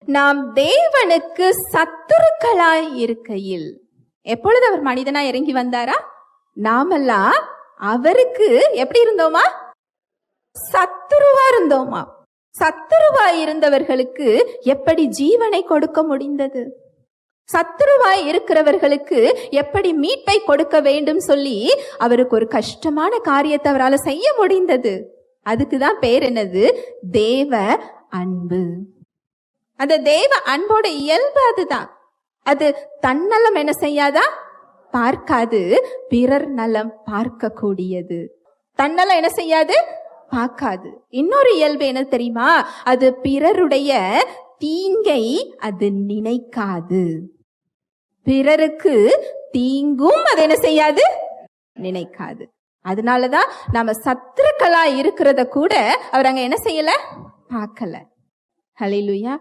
நாம் தேவனுக்கு சத்துருக்களாய் இருக்கையில். எப்பொழுது அவர் மனிதனா இறங்கி வந்தாரா? நாமெல்லாம் அவருக்கு எப்படி இருந்தோமா? சத்துருவா இருந்தோமா? சத்துருவாய் இருந்தவர்களுக்கு எப்படி ஜீவனை கொடுக்க முடிந்தது? சத்துருவாய் இருக்கிறவர்களுக்கு எப்படி மீட்பை கொடுக்க வேண்டும் சொல்லி அவருக்கு ஒரு கஷ்டமான காரியத்தை அவரால் செய்ய முடிந்தது. அதுக்குதான் பேர் என்னது? தேவ அன்பு. அந்த தேவ அன்போட இயல்பு அதுதான். அது தன்னலம் என்ன செய்யாதா? பார்க்காது, பிறர் நலம் பார்க்க கூடியது. தன்னலம் என்ன செய்யாது? பார்க்காது. இன்னொரு இயல்பு என்ன தெரியுமா? அது பிறருடைய தீங்கை அது நினைக்காது. பிறருக்கு தீங்கும் அது என்ன செய்யாது? நினைக்காது. அதனாலதான் நாம சத்துருக்களா இருக்கிறத கூட அவர் அங்க என்ன செய்யல? பார்க்கல. ஹல்லேலூயா.